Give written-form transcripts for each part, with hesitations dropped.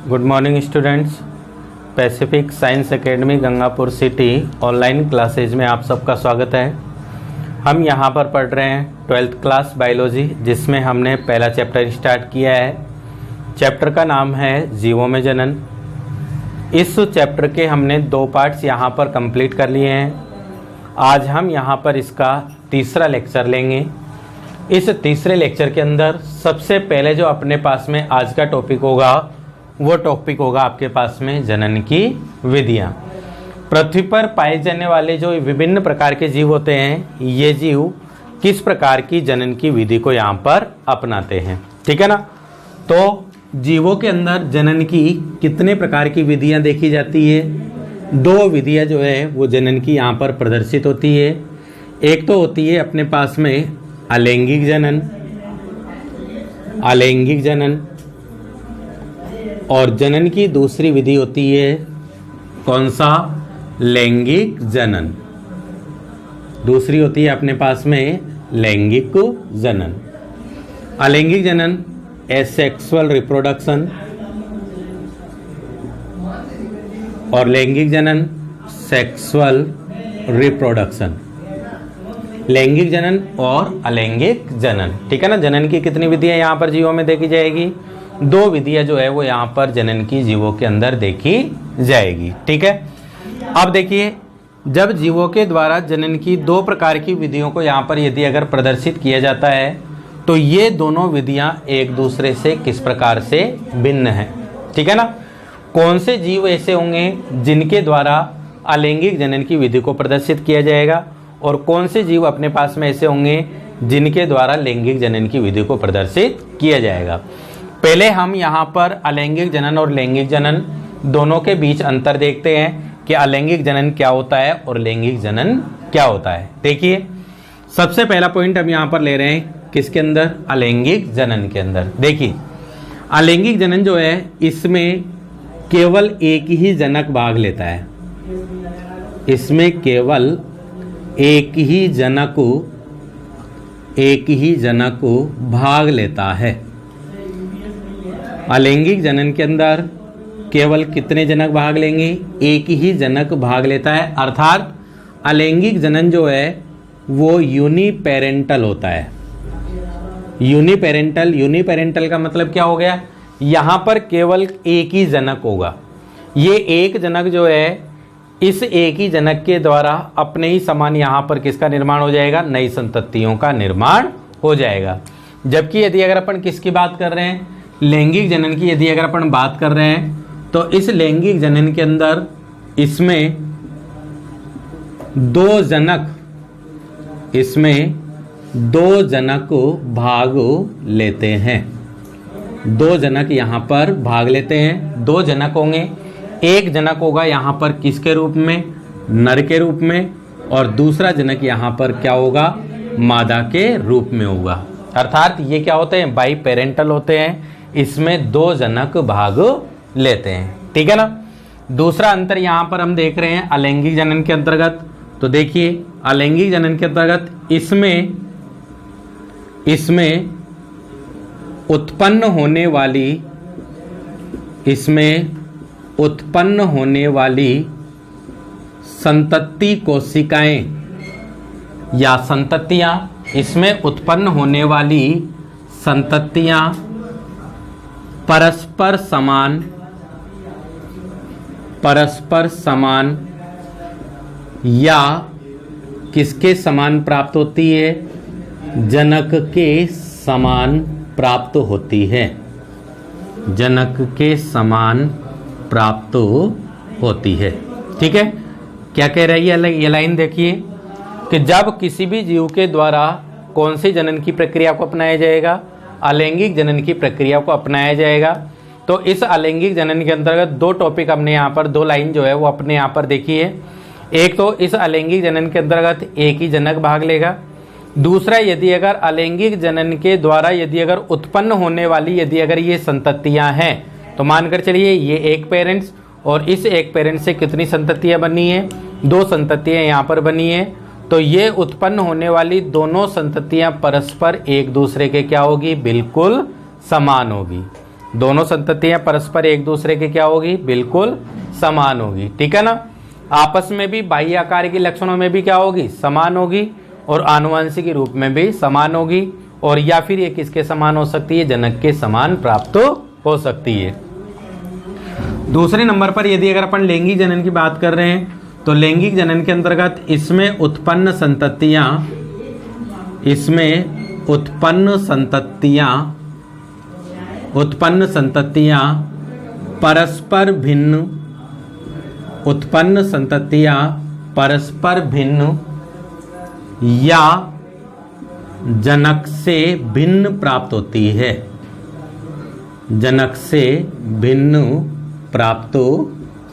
Good morning students. Pacific science academy Gangapur city online classes में आप सबका स्वागत है। हम यहाँ पर पढ़ रहे हैं 12th क्लास बायोलॉजी, जिसमें हमने पहला चैप्टर स्टार्ट किया है। चैप्टर का नाम है जीवों में जनन। इस चैप्टर के हमने 2 पार्ट्स यहाँ पर कंप्लीट कर लिए हैं। आज हम यहाँ पर इसका तीसरा लेक्चर लेंगे। इस तीसरे लेक्चर के अंदर सबसे पहले जो अपने पास में आज का टॉपिक होगा वो टॉपिक होगा आपके पास में जनन की विधियाँ। पृथ्वी पर पाए जाने वाले जो विभिन्न प्रकार के जीव होते हैं, ये जीव किस प्रकार की जनन की विधि को यहाँ पर अपनाते हैं, ठीक है ना। तो जीवों के अंदर जनन की कितने प्रकार की विधियाँ देखी जाती है? 2 विधियाँ जो है वो जनन की यहाँ पर प्रदर्शित होती है। एक तो होती है अपने पास में अलैंगिक जनन, अलैंगिक जनन, और जनन की दूसरी विधि होती है कौन सा? लैंगिक जनन। दूसरी होती है अपने पास में लैंगिक जनन। अलैंगिक जनन एसेक्सुअल रिप्रोडक्शन और लैंगिक जनन सेक्सुअल रिप्रोडक्शन। लैंगिक जनन और अलैंगिक जनन, ठीक है ना। जनन की कितनी विधियां यहाँ पर जीवों में देखी जाएगी? 2 विधियां जो है वो यहाँ पर जनन की जीवों के अंदर देखी जाएगी, ठीक है। अब देखिए, जब जीवों के द्वारा जनन की 2 प्रकार की विधियों को यहाँ पर यदि अगर प्रदर्शित किया जाता है तो ये दोनों विधियां एक दूसरे से किस प्रकार से भिन्न हैं, ठीक है ना। कौन से जीव ऐसे होंगे जिनके द्वारा अलैंगिक जनन की विधि को प्रदर्शित किया जाएगा, और कौन से जीव अपने पास में ऐसे होंगे जिनके द्वारा लैंगिक जनन की विधि को प्रदर्शित किया जाएगा। पहले हम यहाँ पर अलैंगिक जनन और लैंगिक जनन दोनों के बीच अंतर देखते हैं कि अलैंगिक जनन क्या होता है और लैंगिक जनन क्या होता है। देखिए, सबसे पहला पॉइंट हम यहाँ पर ले रहे हैं किसके अंदर? अलैंगिक जनन के अंदर। देखिए, अलैंगिक जनन जो है इसमें केवल एक ही जनक भाग लेता है। इसमें केवल एक ही जनक भाग लेता है। अलैंगिक जनन के अंदर केवल कितने जनक भाग लेंगे? एक ही जनक भाग लेता है। अर्थात अलैंगिक जनन जो है वो यूनिपेरेंटल होता है। यूनिपेरेंटल का मतलब क्या हो गया? यहाँ पर केवल एक ही जनक होगा। ये एक जनक जो है, इस एक ही जनक के द्वारा अपने ही समान यहाँ पर किसका निर्माण हो जाएगा? नई संततियों का निर्माण हो जाएगा। जबकि यदि अगर अपन किसकी बात कर रहे हैं? लैंगिक जनन की यदि अगर अपन बात कर रहे हैं तो इस लैंगिक जनन के अंदर इसमें 2 जनक भाग लेते हैं। 2 जनक यहाँ पर भाग लेते हैं। 2 जनक होंगे। एक जनक होगा यहाँ पर किसके रूप में? नर के रूप में, और दूसरा जनक यहाँ पर क्या होगा? मादा के रूप में होगा। अर्थात ये क्या होते हैं? बाई पेरेंटल होते हैं। इसमें 2 जनक भाग लेते हैं, ठीक है ना। दूसरा अंतर यहाँ पर हम देख रहे हैं अलैंगिक जनन के अंतर्गत। तो देखिए, अलैंगिक जनन के अंतर्गत इसमें उत्पन्न होने वाली संतति कोशिकाएं या संततियां, इसमें उत्पन्न होने वाली संततियां परस्पर समान या किसके समान प्राप्त होती है? जनक के समान प्राप्त होती है। जनक के समान प्राप्त होती है, ठीक है। क्या कह रही है ये लाइन? देखिए कि जब किसी भी जीव के द्वारा कौन सी जनन की प्रक्रिया को अपनाया जाएगा? अलैंगिक जनन की प्रक्रिया को अपनाया जाएगा। तो इस अलैंगिक जनन के अंतर्गत 2 टॉपिक हमने यहाँ पर 2 लाइन जो है वो अपने यहाँ पर देखी है। एक तो इस अलैंगिक जनन के अंतर्गत एक ही जनक भाग लेगा। दूसरा, यदि अगर अलैंगिक जनन के द्वारा यदि अगर उत्पन्न होने वाली यदि अगर ये संततियाँ हैं, तो मानकर चलिए ये एक पेरेंट्स, और इस एक पेरेंट्स से कितनी संततियाँ बनी है? 2 संततियाँ यहाँ पर बनी है। तो ये उत्पन्न होने वाली दोनों संततियां परस्पर एक दूसरे के क्या होगी, बिल्कुल समान होगी। दोनों संततियां परस्पर एक दूसरे के क्या होगी, बिल्कुल समान होगी। ठीक है ना। आपस में भी बाह्य आकार के लक्षणों में भी क्या होगी, समान होगी, और आनुवंशिक रूप में भी समान होगी। और या फिर ये किसके समान हो सकती है, जनक के समान प्राप्त हो सकती है। दूसरे नंबर पर यदि अगर अपन लैंगिक जनन की बात कर रहे हैं तो लैंगिक जनन के अंतर्गत इसमें उत्पन्न संततियां परस्पर भिन्न या जनक से भिन्न प्राप्त होती है, जनक से भिन्न प्राप्त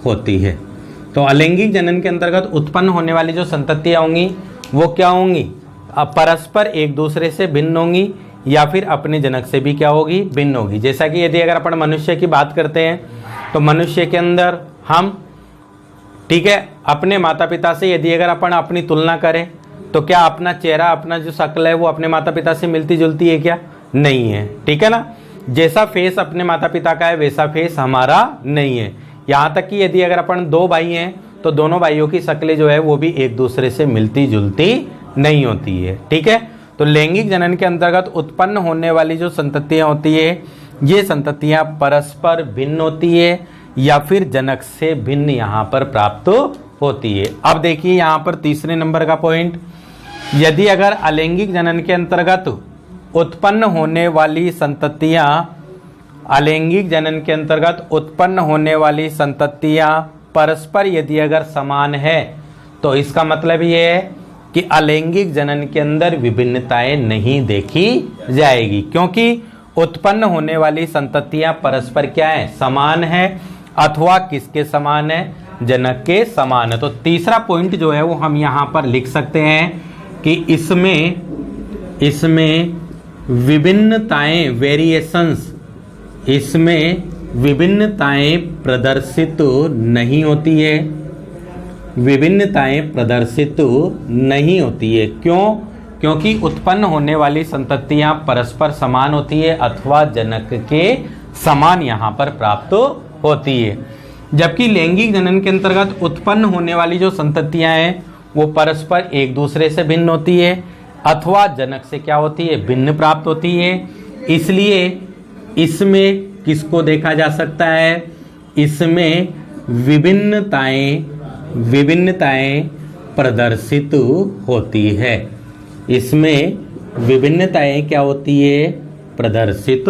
होती है। तो अलैंगिक जनन के अंतर्गत उत्पन्न होने वाली जो संततियां होंगी वो क्या होंगी, परस्पर एक दूसरे से भिन्न होंगी या फिर अपने जनक से भी क्या होगी, भिन्न होगी। जैसा कि यदि अगर अपन मनुष्य की बात करते हैं तो मनुष्य के अंदर हम, ठीक है, अपने माता पिता से यदि अगर अपन अपनी तुलना करें तो क्या अपना चेहरा, अपना जो शक्ल है वो अपने माता पिता से मिलती जुलती है क्या, नहीं है। ठीक है ना। जैसा फेस अपने माता पिता का है वैसा फेस हमारा नहीं है। यहाँ तक कि यदि अगर अपन दो भाई हैं तो दोनों भाइयों की शक्लें जो है वो भी एक दूसरे से मिलती जुलती नहीं होती है। ठीक है। तो लैंगिक जनन के अंतर्गत उत्पन्न होने वाली जो संततियां होती है ये संततियां परस्पर भिन्न होती है या फिर जनक से भिन्न यहाँ पर प्राप्त होती है। अब देखिए यहाँ पर तीसरे नंबर का पॉइंट, यदि अगर अलैंगिक जनन के अंतर्गत उत्पन्न होने वाली संततियां, अलैंगिक जनन के अंतर्गत उत्पन्न होने वाली संततियां परस्पर यदि अगर समान है तो इसका मतलब ये है कि अलैंगिक जनन के अंदर विभिन्नताएं नहीं देखी जाएगी, क्योंकि उत्पन्न होने वाली संततियां परस्पर क्या है, समान है, अथवा किसके समान है, जनक के समान है। तो तीसरा पॉइंट जो है वो हम यहाँ पर लिख सकते हैं कि इसमें विभिन्नताएं, वेरिएशंस, इसमें विभिन्नताएं प्रदर्शित नहीं होती है, विभिन्नताएं प्रदर्शित नहीं होती है। क्यों? क्योंकि उत्पन्न होने वाली संततियां परस्पर समान होती है अथवा जनक के समान यहाँ पर प्राप्त होती है। जबकि लैंगिक जनन के अंतर्गत उत्पन्न होने वाली जो संततियां हैं वो परस्पर एक दूसरे से भिन्न होती है अथवा जनक से क्या होती है, भिन्न प्राप्त होती है। इसलिए इसमें किसको देखा जा सकता है, इसमें विभिन्नताएं प्रदर्शित होती है, इसमें विभिन्नताएं क्या होती है, प्रदर्शित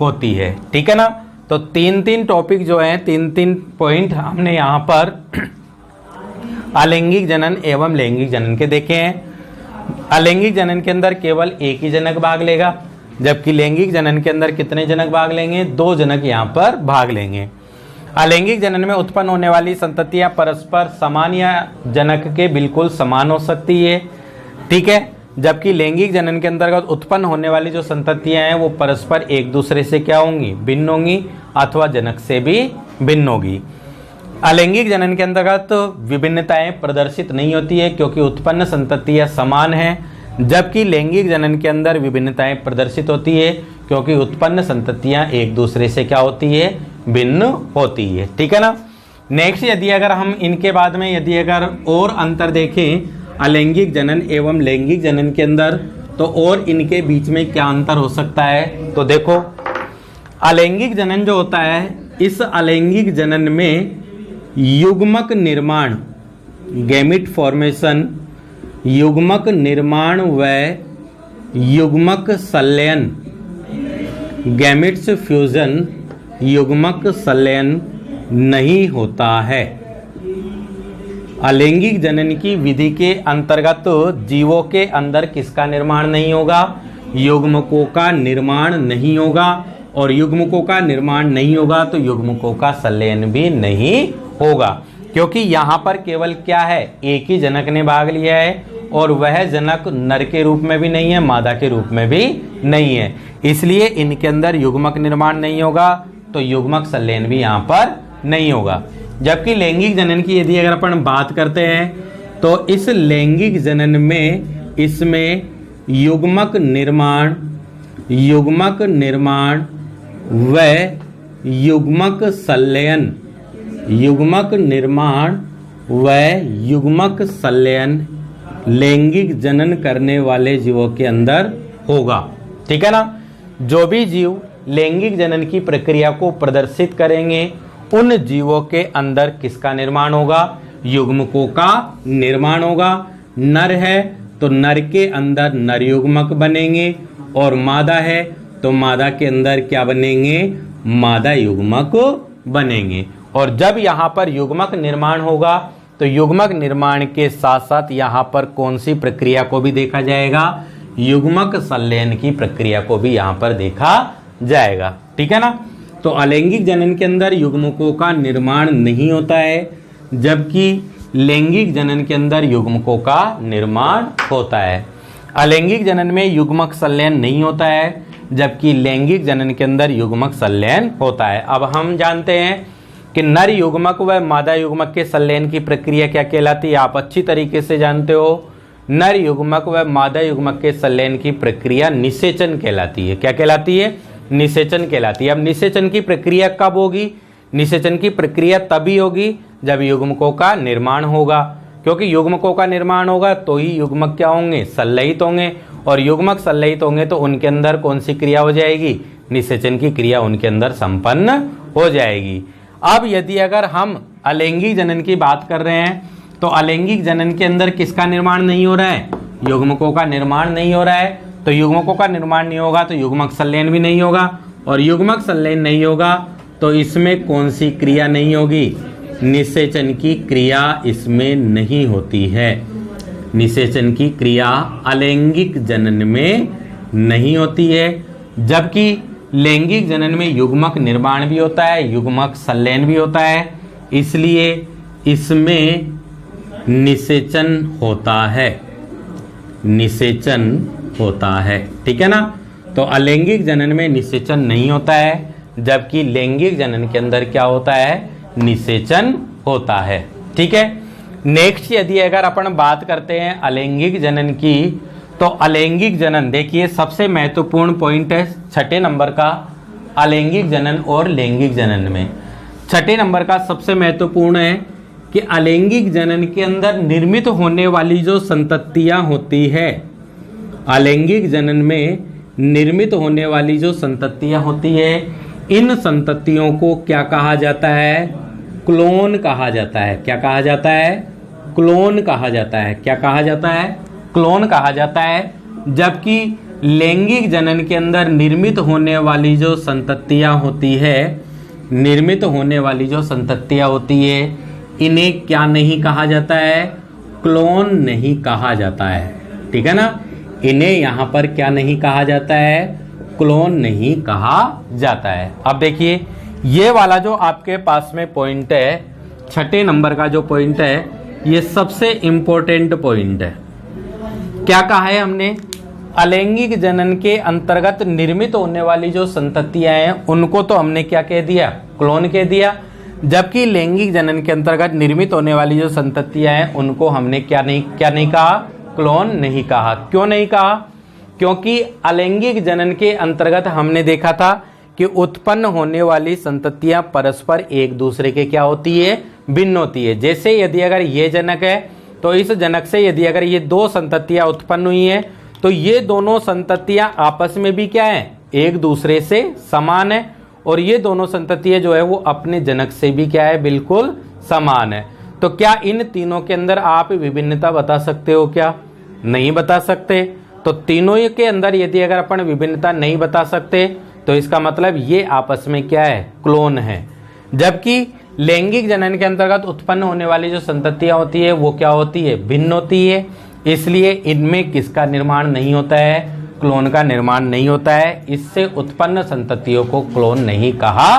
होती है। ठीक है ना। तो तीन टॉपिक जो है, तीन पॉइंट हमने यहाँ पर अलैंगिक जनन एवं लैंगिक जनन के देखे हैं। अलैंगिक जनन के अंदर केवल एक ही जनक भाग लेगा, जबकि लैंगिक जनन के अंदर कितने जनक भाग लेंगे, 2 जनक यहाँ पर भाग लेंगे। अलैंगिक जनन में उत्पन्न होने वाली संततियां परस्पर समान या जनक के बिल्कुल समान हो सकती है। ठीक है। जबकि लैंगिक जनन के अंतर्गत उत्पन्न होने वाली जो संततियां हैं वो परस्पर एक दूसरे से क्या होंगी, भिन्न होंगी अथवा जनक से भी भिन्न होगी। अलैंगिक जनन के अंतर्गत विभिन्नताएं प्रदर्शित नहीं होती है क्योंकि उत्पन्न संततियां समान हैं, जबकि लैंगिक जनन के अंदर विभिन्नताएं प्रदर्शित होती है क्योंकि उत्पन्न संततियां एक दूसरे से क्या होती है, भिन्न होती है। ठीक है ना। नेक्स्ट, यदि अगर हम इनके बाद में यदि अगर और अंतर देखें अलैंगिक जनन एवं लैंगिक जनन के अंदर, तो और इनके बीच में क्या अंतर हो सकता है, तो देखो अलैंगिक जनन जो होता है, इस अलैंगिक जनन में युग्मक निर्माण, गैमिट फॉर्मेशन, युग्मक निर्माण व युग्मक संलयन, गैमिट्स फ्यूजन, युग्मक संलयन नहीं होता है। अलैंगिक जनन की विधि के अंतर्गत जीवों के अंदर किसका निर्माण नहीं होगा, युग्मकों का निर्माण नहीं होगा, और युग्मकों का निर्माण नहीं होगा तो युग्मकों का संलयन भी नहीं होगा, क्योंकि यहाँ पर केवल क्या है, एक ही जनक ने भाग लिया है और वह जनक नर के रूप में भी नहीं है, मादा के रूप में भी नहीं है, इसलिए इनके अंदर युग्मक निर्माण नहीं होगा तो युग्मक संलयन भी यहाँ पर नहीं होगा। जबकि लैंगिक जनन की यदि अगर अपन बात करते हैं तो इस लैंगिक जनन में इसमें युग्मक निर्माण व युग्मक संलयन, युग्मक निर्माण व युग्मक संलयन लैंगिक जनन करने वाले जीवों के अंदर होगा। ठीक है ना। जो भी जीव लैंगिक जनन की प्रक्रिया को प्रदर्शित करेंगे उन जीवों के अंदर किसका निर्माण होगा? युग्मकों का निर्माण होगा। नर है तो नर के अंदर नर युग्मक बनेंगे और मादा है तो मादा के अंदर क्या बनेंगे? मादा युग्मक बनेंगे। और जब यहाँ पर युग्मक निर्माण होगा तो युग्मक निर्माण के साथ साथ यहाँ पर कौन सी प्रक्रिया को भी देखा जाएगा? युग्मक संलयन की प्रक्रिया को भी यहाँ पर देखा जाएगा। ठीक है ना। तो अलैंगिक जनन के अंदर युग्मकों का निर्माण नहीं होता है, जबकि लैंगिक जनन के अंदर युग्मकों का निर्माण होता है। अलैंगिक जनन में युग्मक संलयन नहीं होता है, जबकि लैंगिक जनन के अंदर युग्मक संलयन होता है। अब हम जानते हैं कि नर युग्मक व मादा युग्मक के संलयन की प्रक्रिया क्या कहलाती है। आप अच्छी तरीके से जानते हो, नर युग्मक व मादा युग्मक के संलयन की प्रक्रिया निषेचन कहलाती है। क्या कहलाती है? निषेचन कहलाती है। अब निषेचन की प्रक्रिया कब होगी? निषेचन की प्रक्रिया तभी होगी जब युग्मकों का निर्माण होगा, क्योंकि युग्मकों का निर्माण होगा तो ही युग्मक क्या होंगे? संलयित होंगे, और युग्मक संलयित होंगे तो उनके अंदर कौन सी क्रिया हो जाएगी? निषेचन की क्रिया उनके अंदर संपन्न हो जाएगी। अब यदि अगर हम अलैंगिक जनन की बात कर रहे हैं तो अलैंगिक जनन के अंदर किसका निर्माण नहीं हो रहा है? युग्मकों का निर्माण नहीं हो रहा है। तो युग्मकों का निर्माण नहीं होगा तो युग्मक संलयन भी नहीं होगा, और युग्मक संलयन नहीं होगा तो इसमें कौन सी क्रिया नहीं होगी? निषेचन की क्रिया इसमें नहीं होती है। निषेचन की क्रिया अलैंगिक जनन में नहीं होती है, जबकि लैंगिक जनन में युग्मक निर्माण भी होता है, युग्मक संलयन भी होता है, इसलिए इसमें निषेचन होता है। निषेचन होता है। ठीक है ना। तो अलैंगिक जनन में निषेचन नहीं होता है, जबकि लैंगिक जनन के अंदर क्या होता है? निषेचन होता है। ठीक है। नेक्स्ट यदि अगर अपन बात करते हैं अलैंगिक जनन की, तो अलैंगिक जनन देखिए सबसे महत्वपूर्ण पॉइंट है 6 नंबर का, अलैंगिक जनन और लैंगिक जनन में 6 नंबर का सबसे महत्वपूर्ण है कि अलैंगिक जनन के अंदर निर्मित होने वाली जो संततियां होती है, अलैंगिक जनन में निर्मित होने वाली जो संततियां होती है, इन संततियों को क्या कहा जाता है? क्लोन कहा जाता है। क्या कहा जाता है? क्लोन कहा जाता है। क्या कहा जाता है? क्लोन कहा जाता है। जबकि लैंगिक जनन के अंदर निर्मित होने वाली जो संततियां होती है, निर्मित होने वाली जो संततियां होती है, इन्हें क्या नहीं कहा जाता है? क्लोन नहीं कहा जाता है। ठीक है ना। इन्हें यहाँ पर क्या नहीं कहा जाता है? क्लोन नहीं कहा जाता है। अब देखिए ये वाला जो आपके पास में पॉइंट है, 6 नंबर का जो पॉइंट है, ये सबसे इंपॉर्टेंट पॉइंट है। क्या कहा है हमने? अलैंगिक जनन के अंतर्गत निर्मित होने वाली जो संततियां हैं उनको तो हमने क्या कह दिया? क्लोन कह दिया। जबकि लैंगिक जनन के अंतर्गत निर्मित होने वाली जो संततियां हैं उनको हमने क्या नहीं कहा? क्लोन नहीं कहा। क्यों नहीं कहा? क्योंकि अलैंगिक जनन के अंतर्गत हमने देखा था कि उत्पन्न होने वाली संततियां परस्पर एक दूसरे के क्या होती है? भिन्न होती है। जैसे यदि अगर ये जनक है तो इस जनक से यदि अगर ये 2 संततियां उत्पन्न हुई हैं तो ये दोनों संततियां आपस में भी क्या है? एक दूसरे से समान है, और ये दोनों संततियां जो है वो अपने जनक से भी क्या है? बिल्कुल समान है। तो क्या इन तीनों के अंदर आप विभिन्नता बता सकते हो? क्या नहीं बता सकते। तो तीनों के अंदर यदि अगर अपन विभिन्नता नहीं बता सकते तो इसका मतलब ये आपस में क्या है? क्लोन है। जबकि लैंगिक जनन के अंतर्गत उत्पन्न होने वाली जो संततियां होती है वो क्या होती है? भिन्न होती है। इसलिए इनमें किसका निर्माण नहीं होता है? क्लोन का निर्माण नहीं होता है। इससे उत्पन्न संततियों को क्लोन नहीं कहा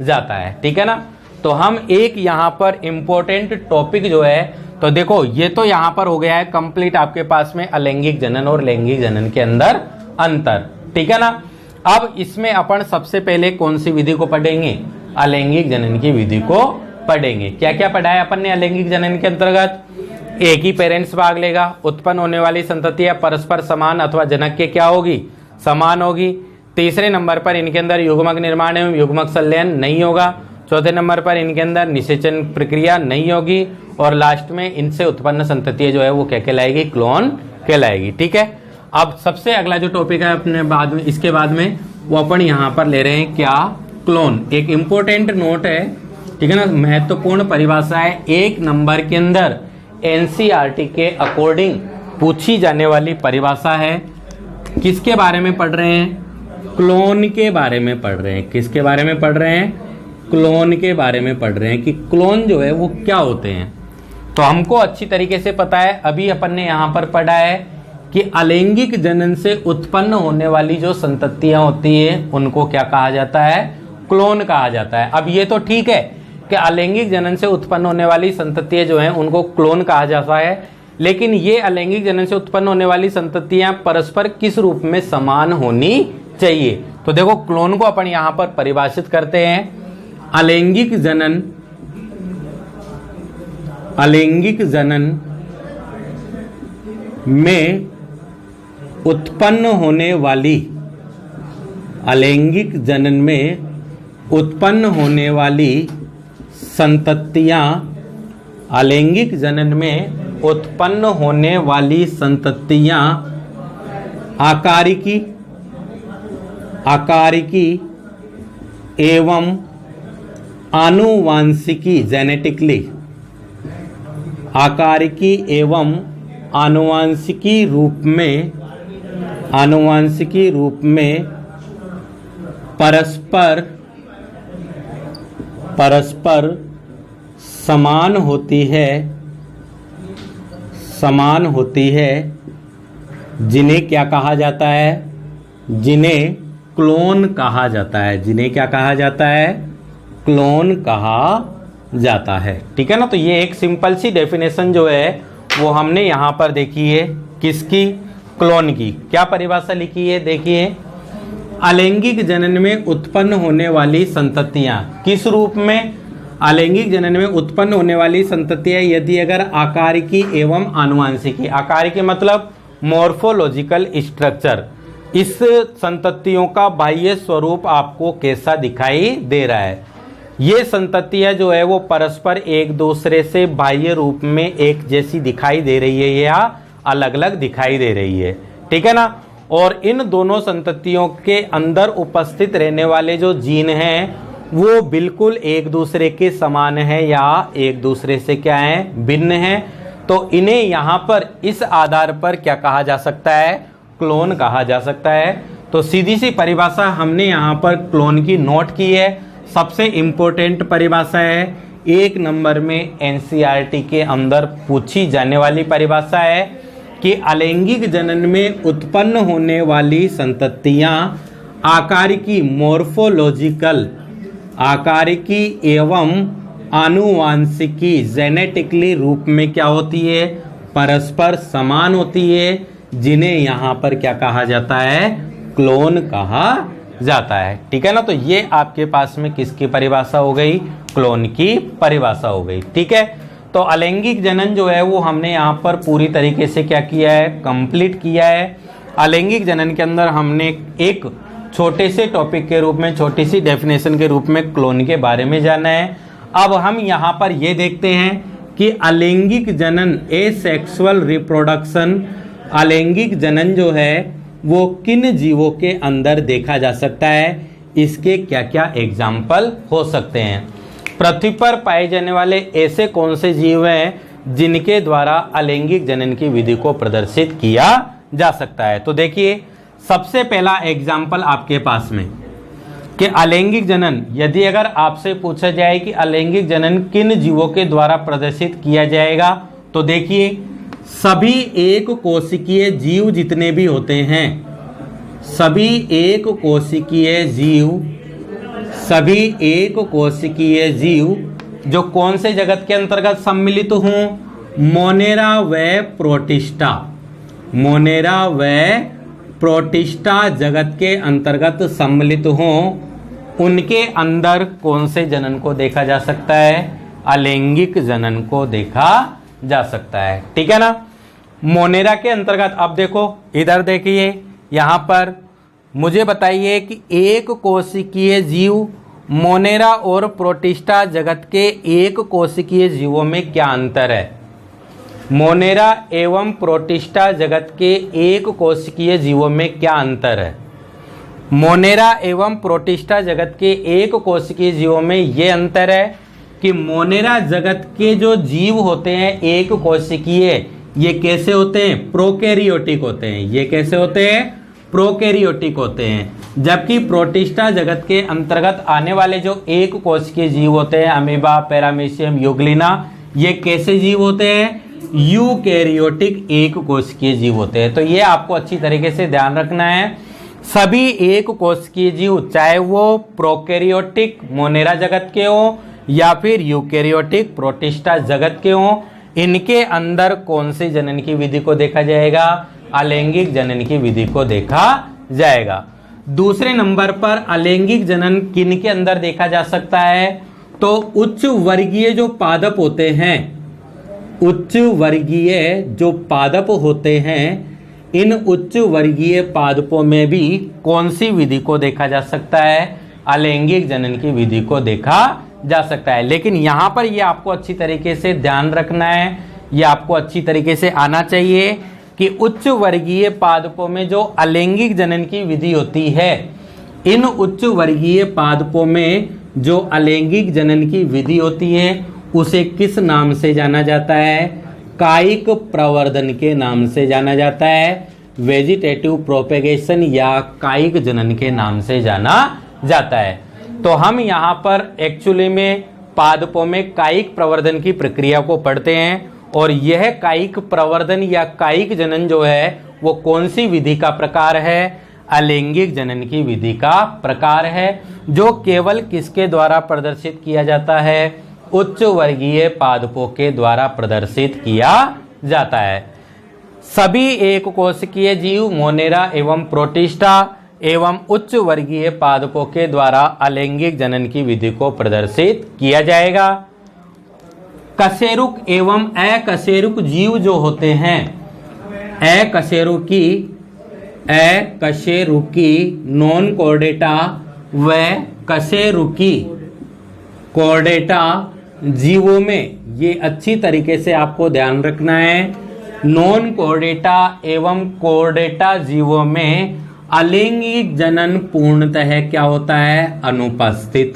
जाता है। ठीक है ना। तो हम एक यहाँ पर इंपॉर्टेंट टॉपिक जो है, तो देखो ये तो यहाँ पर हो गया है कंप्लीट आपके पास में अलैंगिक जनन और लैंगिक जनन के अंदर अंतर। ठीक है ना। अब इसमें अपन सबसे पहले कौन सी विधि को पढ़ेंगे? अलैंगिक जनन की विधि को पढ़ेंगे। क्या क्या पढ़ा है अपन ने अलैंगिक जनन के अंतर्गत? एक ही पेरेंट्स भाग लेगा, उत्पन्न होने वाली संततियां परस्पर समान अथवा जनक के क्या होगी? समान होगी। तीसरे नंबर पर इनके अंदर युग्मक निर्माण एवं युग्मक संलयन नहीं होगा। चौथे नंबर पर इनके अंदर निषेचन प्रक्रिया नहीं होगी। और लास्ट में इनसे उत्पन्न संततियां जो है वो क्या कहलाएगी, क्लोन कहलाएगी। ठीक है, अब सबसे अगला जो टॉपिक है अपने बाद में, इसके बाद में वो अपन यहाँ पर ले रहे हैं क्या, क्लोन। एक इंपॉर्टेंट नोट है, ठीक है ना, महत्वपूर्ण परिभाषा है, 1 नंबर के अंदर एनसीईआरटी के अकॉर्डिंग पूछी जाने वाली परिभाषा है। किसके बारे में पढ़ रहे हैं, क्लोन के बारे में पढ़ रहे हैं। किसके बारे में पढ़ रहे हैं, क्लोन के बारे में पढ़ रहे हैं कि क्लोन जो है वो क्या होते हैं। तो हमको अच्छी तरीके से पता है, अभी अपन ने यहाँ पर पढ़ा है कि अलैंगिक जनन से उत्पन्न होने वाली जो संततियां होती है उनको क्या कहा जाता है, क्लोन कहा जाता है। अब ये तो ठीक है कि अलैंगिक जनन से उत्पन्न होने वाली संततियां जो हैं उनको क्लोन कहा जाता है, लेकिन ये अलैंगिक जनन से उत्पन्न होने वाली संततियां परस्पर किस रूप में समान होनी चाहिए। तो देखो, क्लोन को अपन यहां पर परिभाषित करते हैं, अलैंगिक जनन, अलैंगिक जनन में उत्पन्न होने वाली, अलैंगिक जनन में उत्पन्न होने वाली संततियां, अलैंगिक जनन में उत्पन्न होने वाली संततियां आकारिकी, आकारिकी एवं आनुवांशिकी, जेनेटिकली, आकारिकी एवं आनुवांशिकी रूप में, आनुवांशिकी रूप में परस्पर, परस्पर समान होती है, समान होती है, जिन्हें क्या कहा जाता है, जिन्हें क्लोन कहा जाता है। जिन्हें क्या कहा जाता है, क्लोन कहा जाता है। ठीक है ना, तो ये एक सिंपल सी डेफिनेशन जो है वो हमने यहाँ पर देखी है, किसकी, क्लोन की। क्या परिभाषा लिखी है, देखिए, अलैंगिक जनन में उत्पन्न होने वाली संततियां, किस रूप में, अलैंगिक जनन में उत्पन्न होने वाली संततियां यदि अगर आकारिकी एवं आनुवांशिकी, आकारिकी मतलब मॉर्फोलॉजिकल स्ट्रक्चर, इस संततियों का बाह्य स्वरूप आपको कैसा दिखाई दे रहा है, ये संततियां जो है वो परस्पर एक दूसरे से बाह्य रूप में एक जैसी दिखाई दे रही है या अलग अलग दिखाई दे रही है। ठीक है ना, और इन दोनों संततियों के अंदर उपस्थित रहने वाले जो जीन हैं वो बिल्कुल एक दूसरे के समान है या एक दूसरे से क्या है, भिन्न है। तो इन्हें यहाँ पर इस आधार पर क्या कहा जा सकता है, क्लोन कहा जा सकता है। तो सीधी सी परिभाषा हमने यहाँ पर क्लोन की नोट की है। सबसे इंपॉर्टेंट परिभाषा है, 1 नंबर में एनसीईआरटी के अंदर पूछी जाने वाली परिभाषा है कि अलैंगिक जनन में उत्पन्न होने वाली संततियां आकारिकी, मॉर्फोलॉजिकल, आकारिकी एवं आनुवांशिकी, जेनेटिकली रूप में क्या होती है, परस्पर समान होती है, जिन्हें यहाँ पर क्या कहा जाता है, क्लोन कहा जाता है। ठीक है ना, तो ये आपके पास में किसकी परिभाषा हो गई, क्लोन की परिभाषा हो गई। ठीक है, तो अलैंगिक जनन जो है वो हमने यहाँ पर पूरी तरीके से क्या किया है, कंप्लीट किया है। अलैंगिक जनन के अंदर हमने एक छोटे से टॉपिक के रूप में, छोटी सी डेफिनेशन के रूप में क्लोन के बारे में जाना है। अब हम यहाँ पर ये देखते हैं कि अलैंगिक जनन, एसेक्सुअल रिप्रोडक्शन, अलैंगिक जनन जो है वो किन जीवों के अंदर देखा जा सकता है, इसके क्या क्या एग्जाम्पल हो सकते हैं। पृथ्वी पर पाए जाने वाले ऐसे कौन से जीव हैं जिनके द्वारा अलैंगिक जनन की विधि को प्रदर्शित किया जा सकता है। तो देखिए, सबसे पहला एग्जाम्पल आपके पास में कि अलैंगिक जनन, यदि अगर आपसे पूछा जाए कि अलैंगिक जनन किन जीवों के द्वारा प्रदर्शित किया जाएगा, तो देखिए, सभी एक कोशिकीय जीव जितने भी होते हैं, सभी एक कोशिकीय जीव, सभी एक कोशिकीय जीव जो कौन से जगत के अंतर्गत सम्मिलित हों, मोनेरा व प्रोटिस्टा, मोनेरा व प्रोटिस्टा जगत के अंतर्गत सम्मिलित हों, उनके अंदर कौन से जनन को देखा जा सकता है, अलैंगिक जनन को देखा जा सकता है। ठीक है ना, मोनेरा के अंतर्गत। अब देखो, इधर देखिए, यहाँ पर मुझे बताइए कि एक कोशिकीय जीव मोनेरा और प्रोटिस्टा जगत के एक कोशिकीय जीवों में क्या अंतर है। मोनेरा एवं प्रोटिस्टा जगत के एक कोशिकीय जीवों में क्या अंतर है। मोनेरा एवं प्रोटिस्टा जगत के एक कोशिकीय जीवों में ये अंतर है कि मोनेरा जगत के जो जीव होते हैं एक कोशिकीय, ये कैसे होते हैं, प्रोकैरियोटिक होते हैं। ये कैसे होते हैं, प्रोकैरियोटिक होते हैं। जबकि प्रोटिस्टा जगत के अंतर्गत आने वाले जो एक कोशिकीय जीव होते हैं, अमीबा, पैरामीशियम, यूग्लिना, ये कैसे जीव होते हैं, यूकैरियोटिक एक कोशिकीय जीव होते हैं। तो ये आपको अच्छी तरीके से ध्यान रखना है। सभी एक कोशिकीय जीव, चाहे वो प्रोकैरियोटिक मोनेरा जगत के हो या फिर यूकैरियोटिक प्रोटिस्टा जगत के हो, इनके अंदर कौन सी जनन की विधि को देखा जाएगा, अलैंगिक जनन की विधि को देखा जाएगा। दूसरे नंबर पर अलैंगिक जनन किन के अंदर देखा जा सकता है, तो उच्च वर्गीय जो पादप होते हैं, उच्च वर्गीय जो पादप होते हैं, इन उच्च वर्गीय पादपों में भी कौन सी विधि को देखा जा सकता है, अलैंगिक जनन की विधि को देखा जा सकता है। लेकिन यहां पर ये आपको अच्छी तरीके से ध्यान रखना है, ये आपको अच्छी तरीके से आना चाहिए कि उच्च वर्गीय पादपों में जो अलैंगिक जनन की विधि होती है, इन उच्च वर्गीय पादपों में जो अलैंगिक जनन की विधि होती है उसे किस नाम से जाना जाता है, कायिक प्रवर्धन के नाम से जाना जाता है, वेजिटेटिव प्रोपेगेशन या कायिक जनन के नाम से जाना जाता है। तो हम यहाँ पर एक्चुअली में पादपों में कायिक प्रवर्धन की प्रक्रिया को पढ़ते हैं, और यह कायिक प्रवर्धन या कायिक जनन जो है वो कौन सी विधि का प्रकार है, अलैंगिक जनन की विधि का प्रकार है, जो केवल किसके द्वारा प्रदर्शित किया जाता है, उच्च वर्गीय पादपों के द्वारा प्रदर्शित किया जाता है। सभी एक कोशिकीय जीव मोनेरा एवं प्रोटिस्टा एवं उच्च वर्गीय पादपों के द्वारा अलैंगिक जनन की विधि को प्रदर्शित किया जाएगा। कशेरुक एवं अकशेरुक जीव जो होते हैं, अकशेरुकी नॉन कॉर्डेटा व कशेरुकी कॉर्डेटा जीवों में, ये अच्छी तरीके से आपको ध्यान रखना है, नॉन कॉर्डेटा एवं कॉर्डेटा जीवों में अलैंगिक जनन पूर्णतः क्या होता है, अनुपस्थित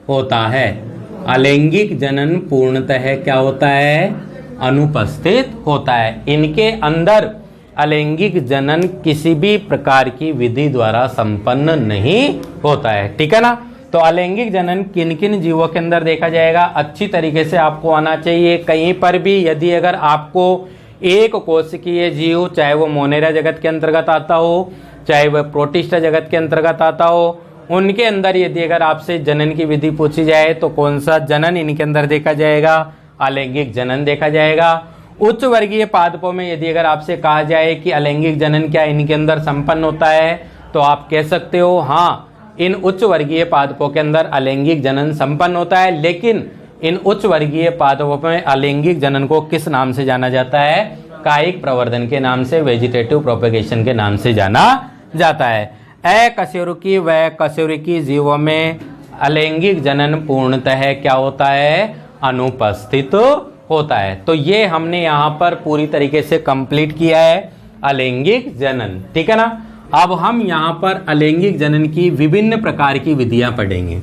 होता है। अलैंगिक जनन पूर्णतः क्या होता है, अनुपस्थित होता है। इनके अंदर अलैंगिक जनन किसी भी प्रकार की विधि द्वारा संपन्न नहीं होता है। ठीक है ना। तो अलैंगिक जनन किन किन जीवों के अंदर देखा जाएगा, अच्छी तरीके से आपको आना चाहिए। कहीं पर भी यदि अगर आपको एक कोशिकीय जीव, चाहे वो मोनेरा जगत के अंतर्गत आता हो, चाहे वह प्रोटिस्टा जगत के अंतर्गत आता हो, उनके अंदर यदि अगर आपसे जनन की विधि पूछी जाए तो कौन सा जनन इनके अंदर देखा जाएगा, अलैंगिक जनन देखा जाएगा। उच्च वर्गीय पादपों में यदि अगर आपसे कहा जाए कि अलैंगिक जनन क्या इनके अंदर संपन्न होता है, तो आप कह सकते हो हाँ, इन उच्च वर्गीय पादपों के अंदर अलैंगिक जनन संपन्न होता है। लेकिन इन उच्च वर्गीय पादपों में अलैंगिक जनन को किस नाम से जाना जाता है, कायिक प्रवर्धन के नाम से, वेजिटेटिव प्रोपेगेशन के नाम से जाना जाता है। अकशेरुकी व कशेरुकी जीवों में अलैंगिक जनन पूर्णतः क्या होता है, अनुपस्थित होता है। तो ये हमने यहाँ पर पूरी तरीके से कंप्लीट किया है अलैंगिक जनन। ठीक है ना। अब हम यहाँ पर अलैंगिक जनन की विभिन्न प्रकार की विधियां पढ़ेंगे।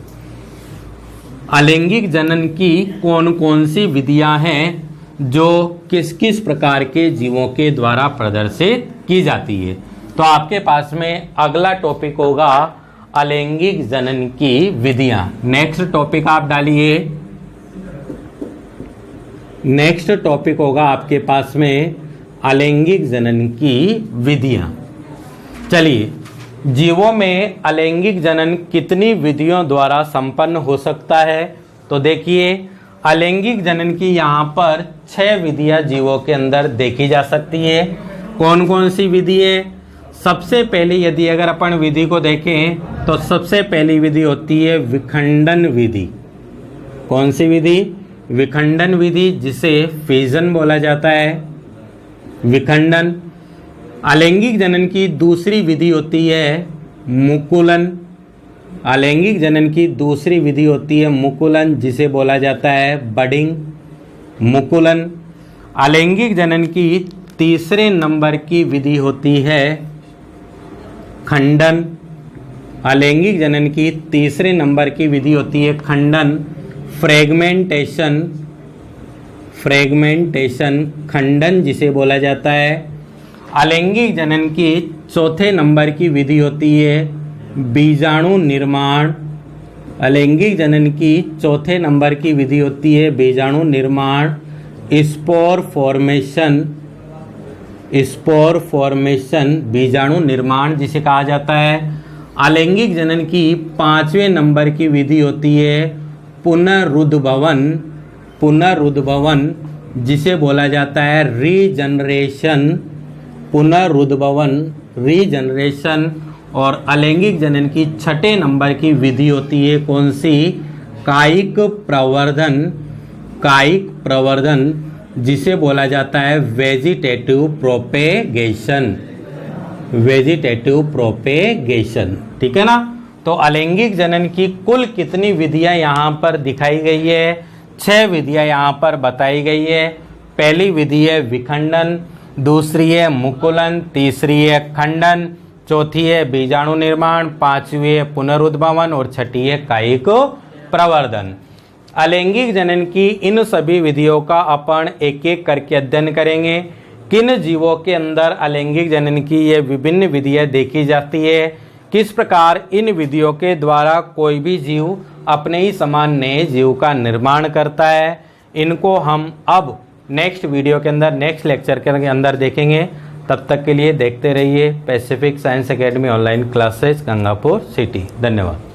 अलैंगिक जनन की कौन कौन सी विधियां हैं जो किस किस प्रकार के जीवों के द्वारा प्रदर्शित की जाती है। तो आपके पास में अगला टॉपिक होगा अलैंगिक जनन की विधियां। नेक्स्ट टॉपिक आप डालिए, नेक्स्ट टॉपिक होगा आपके पास में अलैंगिक जनन की विधियां। चलिए, जीवों में अलैंगिक जनन कितनी विधियों द्वारा संपन्न हो सकता है, तो देखिए अलैंगिक जनन की यहाँ पर 6 विधियां जीवों के अंदर देखी जा सकती है। कौन कौन सी विधि है? सबसे पहले यदि अगर अपन विधि को देखें तो सबसे पहली विधि होती है विखंडन विधि। कौन सी विधि? विखंडन विधि, जिसे फिजन बोला जाता है, विखंडन। अलैंगिक जनन की दूसरी विधि होती है मुकुलन। अलैंगिक जनन की दूसरी विधि होती है मुकुलन, जिसे बोला जाता है बडिंग, मुकुलन। अलैंगिक जनन की तीसरे नंबर की विधि होती है खंडन। अलैंगिक जनन की तीसरे नंबर की विधि होती है खंडन, फ्रेगमेंटेशन, फ्रेगमेंटेशन, खंडन जिसे बोला जाता है। अलैंगिक जनन की चौथे नंबर की विधि होती है बीजाणु निर्माण। अलैंगिक जनन की चौथे नंबर की विधि होती है बीजाणु निर्माण, स्पोर फॉर्मेशन, स्पोर फॉर्मेशन, बीजाणु निर्माण जिसे कहा जाता है। अलैंगिक जनन की पांचवें नंबर की विधि होती है पुनरुद्भवन, पुनरुद्भवन जिसे बोला जाता है रीजनरेशन, पुनरुद्भवन, रीजनरेशन। और अलैंगिक जनन की छठे नंबर की विधि होती है कौन सी? कायिक प्रवर्धन, कायिक प्रवर्धन जिसे बोला जाता है वेजिटेटिव प्रोपेगेशन, वेजिटेटिव प्रोपेगेशन। ठीक है ना। तो अलैंगिक जनन की कुल कितनी विधियां यहाँ पर दिखाई गई है? 6 विधियां यहाँ पर बताई गई है। पहली विधि है विखंडन, दूसरी है मुकुलन, तीसरी है खंडन, चौथी है बीजाणु निर्माण, पांचवी है पुनरुद्भवन और छठी है कायिक प्रवर्धन। अलैंगिक जनन की इन सभी विधियों का अपन एक एक करके अध्ययन करेंगे। किन जीवों के अंदर अलैंगिक जनन की ये विभिन्न विधियां देखी जाती है, किस प्रकार इन विधियों के द्वारा कोई भी जीव अपने ही समान नए जीव का निर्माण करता है, इनको हम अब नेक्स्ट वीडियो के अंदर, नेक्स्ट लेक्चर के अंदर देखेंगे। तब तक के लिए देखते रहिए Pacific science academy online classes, Gangapur city. धन्यवाद।